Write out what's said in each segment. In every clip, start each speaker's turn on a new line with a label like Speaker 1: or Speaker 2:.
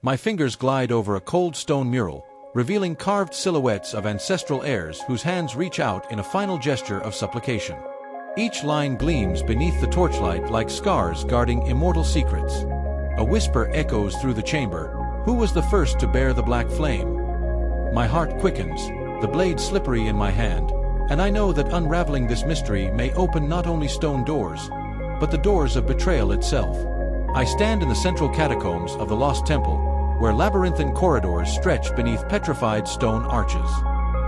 Speaker 1: My fingers glide over a cold stone mural, revealing carved silhouettes of ancestral heirs whose hands reach out in a final gesture of supplication. Each line gleams beneath the torchlight like scars guarding immortal secrets. A whisper echoes through the chamber, "Who was the first to bear the black flame?" My heart quickens, the blade slippery in my hand, and I know that unraveling this mystery may open not only stone doors, but the doors of betrayal itself. I stand in the central catacombs of the Lost Temple, where labyrinthine corridors stretch beneath petrified stone arches.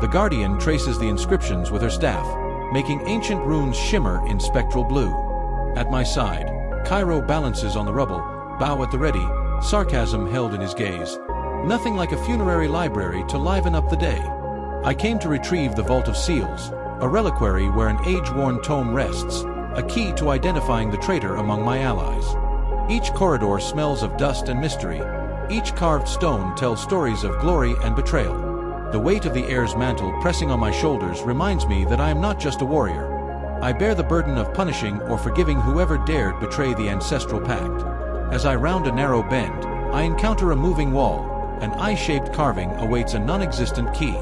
Speaker 1: The Guardian traces the inscriptions with her staff, making ancient runes shimmer in spectral blue. At my side, Cairo balances on the rubble, bow at the ready, sarcasm held in his gaze. Nothing like a funerary library to liven up the day. I came to retrieve the Vault of Seals, a reliquary where an age-worn tome rests, a key to identifying the traitor among my allies. Each corridor smells of dust and mystery. Each carved stone tells stories of glory and betrayal. The weight of the heir's mantle pressing on my shoulders reminds me that I am not just a warrior. I bear the burden of punishing or forgiving whoever dared betray the ancestral pact. As I round a narrow bend, I encounter a moving wall. An eye-shaped carving awaits a non-existent key.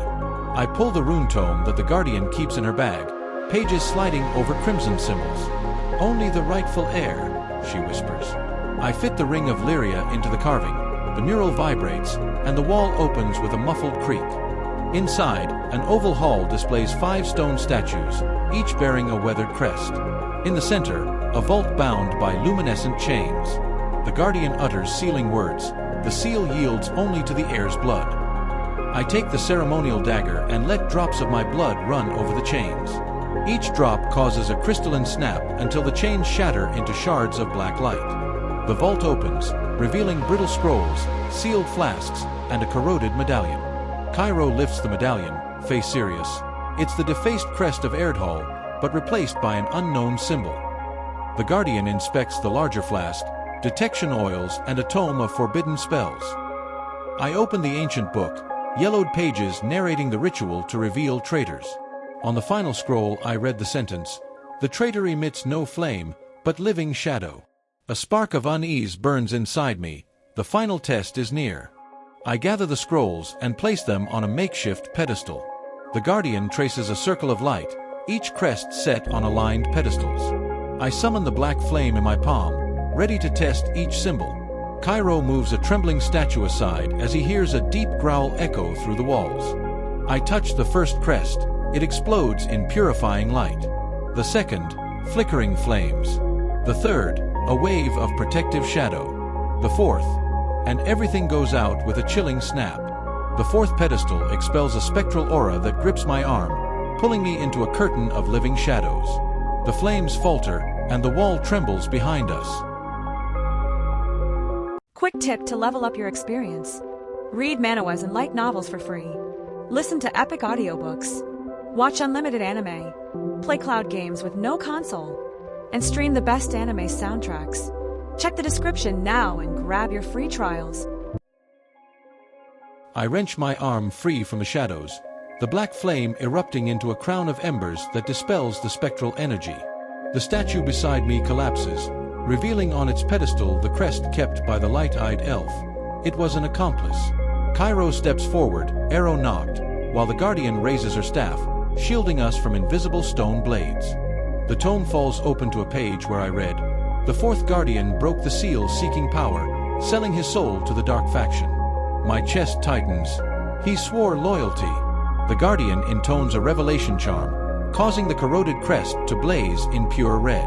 Speaker 1: I pull the rune tome that the Guardian keeps in her bag, pages sliding over crimson symbols. "Only the rightful heir," she whispers. I fit the ring of Lyria into the carving. The mural vibrates, and the wall opens with a muffled creak. Inside, an oval hall displays 5 stone statues, each bearing a weathered crest. In the center, a vault bound by luminescent chains. The Guardian utters sealing words. The seal yields only to the heir's blood. I take the ceremonial dagger and let drops of my blood run over the chains. Each drop causes a crystalline snap until the chains shatter into shards of black light. The vault opens, revealing brittle scrolls, sealed flasks, and a corroded medallion. Cairo lifts the medallion, face serious. It's the defaced crest of Eredhall, but replaced by an unknown symbol. The Guardian inspects the larger flask, detection oils, and a tome of forbidden spells. I open the ancient book, yellowed pages narrating the ritual to reveal traitors. On the final scroll I read the sentence, "The traitor emits no flame, but living shadow." A spark of unease burns inside me. The final test is near. I gather the scrolls and place them on a makeshift pedestal. The Guardian traces a circle of light, each crest set on aligned pedestals. I summon the black flame in my palm, ready to test each symbol. Cairo moves a trembling statue aside as he hears a deep growl echo through the walls. I touch the first crest. It explodes in purifying light. The second, flickering flames. The third, a wave of protective shadow. The fourth, and everything goes out with a chilling snap. The fourth pedestal expels a spectral aura that grips my arm, pulling me into a curtain of living shadows. The flames falter, and the wall trembles behind us.
Speaker 2: Quick tip to level up your experience. Read Manhwas and light novels for free. Listen to epic audiobooks. Watch unlimited anime. Play cloud games with no console. And stream the best anime soundtracks. Check the description now and grab your free trials.
Speaker 1: I wrench my arm free from the shadows, the black flame erupting into a crown of embers that dispels the spectral energy. The statue beside me collapses, revealing on its pedestal the crest kept by the light-eyed elf. It was an accomplice. Cairo steps forward, arrow nocked, while the Guardian raises her staff, shielding us from invisible stone blades. The tome falls open to a page where I read, "The fourth Guardian broke the seal seeking power, selling his soul to the dark faction." My chest tightens. He swore loyalty. The Guardian intones a revelation charm, causing the corroded crest to blaze in pure red.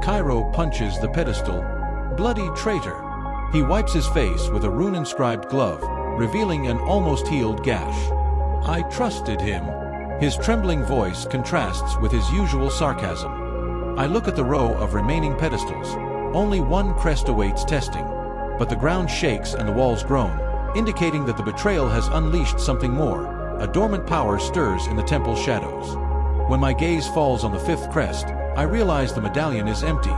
Speaker 1: Cairo punches the pedestal. "Bloody traitor." He wipes his face with a rune-inscribed glove, revealing an almost healed gash. "I trusted him." His trembling voice contrasts with his usual sarcasm. I look at the row of remaining pedestals. Only one crest awaits testing. But the ground shakes and the walls groan, indicating that the betrayal has unleashed something more. A dormant power stirs in the temple's shadows. When my gaze falls on the fifth crest, I realize the medallion is empty.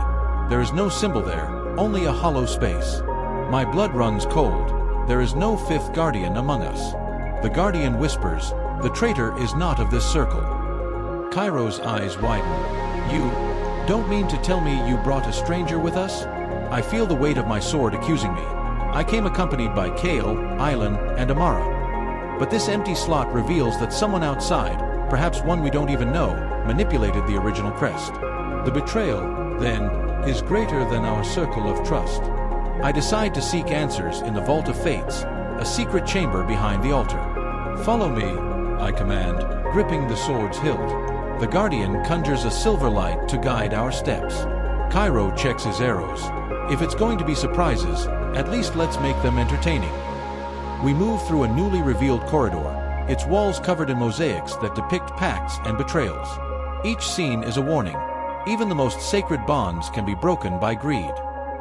Speaker 1: There is no symbol there, only a hollow space. My blood runs cold. There is no fifth Guardian among us. The Guardian whispers, "The traitor is not of this circle." Cairo's eyes widen. "You don't mean to tell me you brought a stranger with us?" I feel the weight of my sword accusing me. I came accompanied by Kale, Island, and Amara. But this empty slot reveals that someone outside, perhaps one we don't even know, manipulated the original crest. The betrayal, then, is greater than our circle of trust. I decide to seek answers in the Vault of Fates, a secret chamber behind the altar. "Follow me," I command, gripping the sword's hilt. The Guardian conjures a silver light to guide our steps. Cairo checks his arrows. If it's going to be surprises, at least let's make them entertaining. We move through a newly revealed corridor, its walls covered in mosaics that depict pacts and betrayals. Each scene is a warning. Even the most sacred bonds can be broken by greed.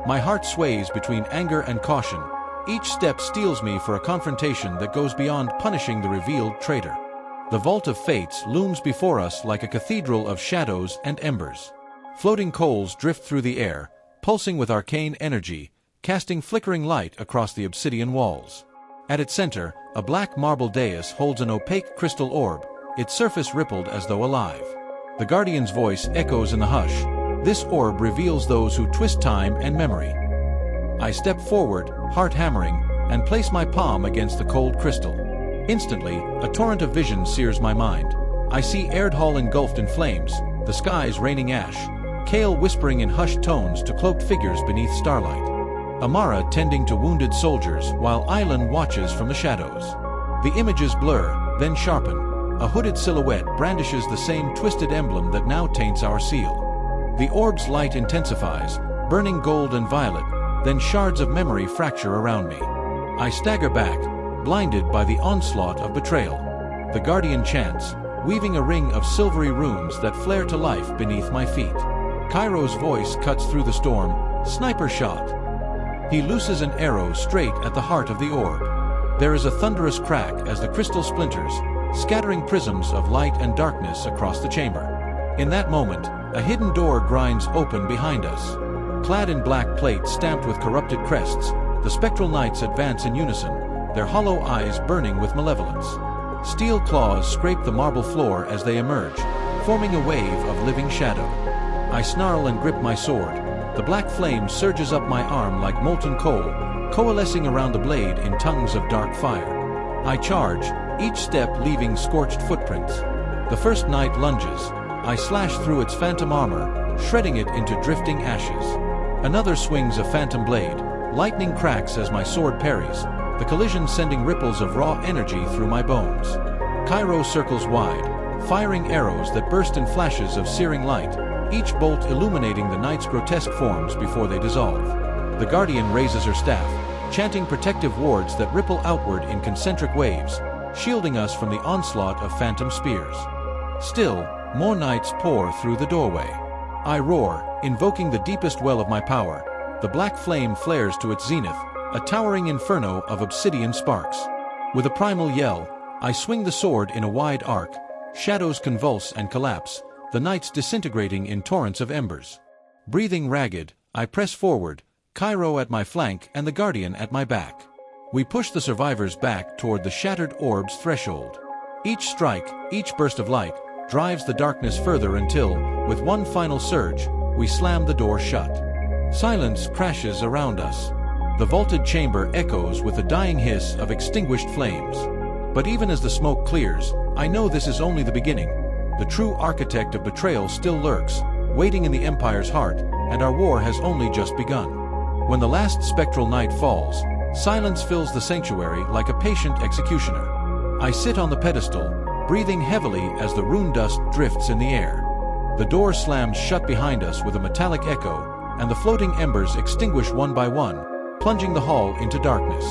Speaker 1: My heart sways between anger and caution. Each step steels me for a confrontation that goes beyond punishing the revealed traitor. The Vault of Fates looms before us like a cathedral of shadows and embers. Floating coals drift through the air, pulsing with arcane energy, casting flickering light across the obsidian walls. At its center, a black marble dais holds an opaque crystal orb, its surface rippled as though alive. The Guardian's voice echoes in the hush. This orb reveals those who twist time and memory. I step forward, heart hammering, and place my palm against the cold crystal. Instantly, a torrent of vision sears my mind. I see Eredhall engulfed in flames, the skies raining ash, Kale whispering in hushed tones to cloaked figures beneath starlight. Amara tending to wounded soldiers while Island watches from the shadows. The images blur, then sharpen. A hooded silhouette brandishes the same twisted emblem that now taints our seal. The orb's light intensifies, burning gold and violet, then shards of memory fracture around me. I stagger back, blinded by the onslaught of betrayal. The Guardian chants, weaving a ring of silvery runes that flare to life beneath my feet. Cairo's voice cuts through the storm, sniper shot. He looses an arrow straight at the heart of the orb. There is a thunderous crack as the crystal splinters, scattering prisms of light and darkness across the chamber. In that moment, a hidden door grinds open behind us. Clad in black plate stamped with corrupted crests, the spectral knights advance in unison, their hollow eyes burning with malevolence. Steel claws scrape the marble floor as they emerge, forming a wave of living shadow. I snarl and grip my sword. The black flame surges up my arm like molten coal, coalescing around the blade in tongues of dark fire. I charge, each step leaving scorched footprints. The first knight lunges. I slash through its phantom armor, shredding it into drifting ashes. Another swings a phantom blade. Lightning cracks as my sword parries, the collision sending ripples of raw energy through my bones. Cairo circles wide, firing arrows that burst in flashes of searing light, each bolt illuminating the knight's grotesque forms before they dissolve. The Guardian raises her staff, chanting protective wards that ripple outward in concentric waves, shielding us from the onslaught of phantom spears. Still, more knights pour through the doorway. I roar, invoking the deepest well of my power. The black flame flares to its zenith, a towering inferno of obsidian sparks. With a primal yell, I swing the sword in a wide arc. Shadows convulse and collapse, the knights disintegrating in torrents of embers. Breathing ragged, I press forward, Cairo at my flank and the Guardian at my back. We push the survivors back toward the shattered orb's threshold. Each strike, each burst of light, drives the darkness further until, with one final surge, we slam the door shut. Silence crashes around us. The vaulted chamber echoes with the dying hiss of extinguished flames. But even as the smoke clears, I know this is only the beginning. The true architect of betrayal still lurks, waiting in the Empire's heart, and our war has only just begun. When the last spectral knight falls, silence fills the sanctuary like a patient executioner. I sit on the pedestal, breathing heavily as the rune dust drifts in the air. The door slams shut behind us with a metallic echo, and the floating embers extinguish one by one, plunging the hall into darkness.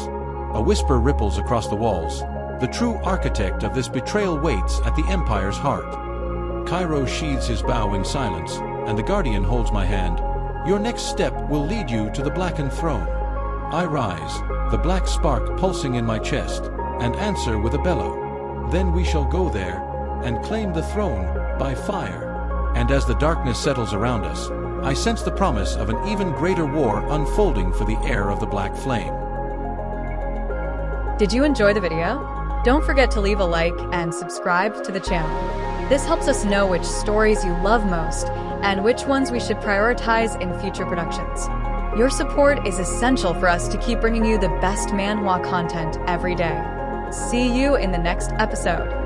Speaker 1: A whisper ripples across the walls. The true architect of this betrayal waits at the Empire's heart. Cairo sheathes his bow in silence, and the Guardian holds my hand. Your next step will lead you to the blackened throne. I rise, the black spark pulsing in my chest, and answer with a bellow. Then we shall go there, and claim the throne by fire. And as the darkness settles around us, I sense the promise of an even greater war unfolding for the heir of the Black Flame.
Speaker 3: Did you enjoy the video? Don't forget to leave a like and subscribe to the channel. This helps us know which stories you love most and which ones we should prioritize in future productions. Your support is essential for us to keep bringing you the best manhwa content every day. See you in the next episode.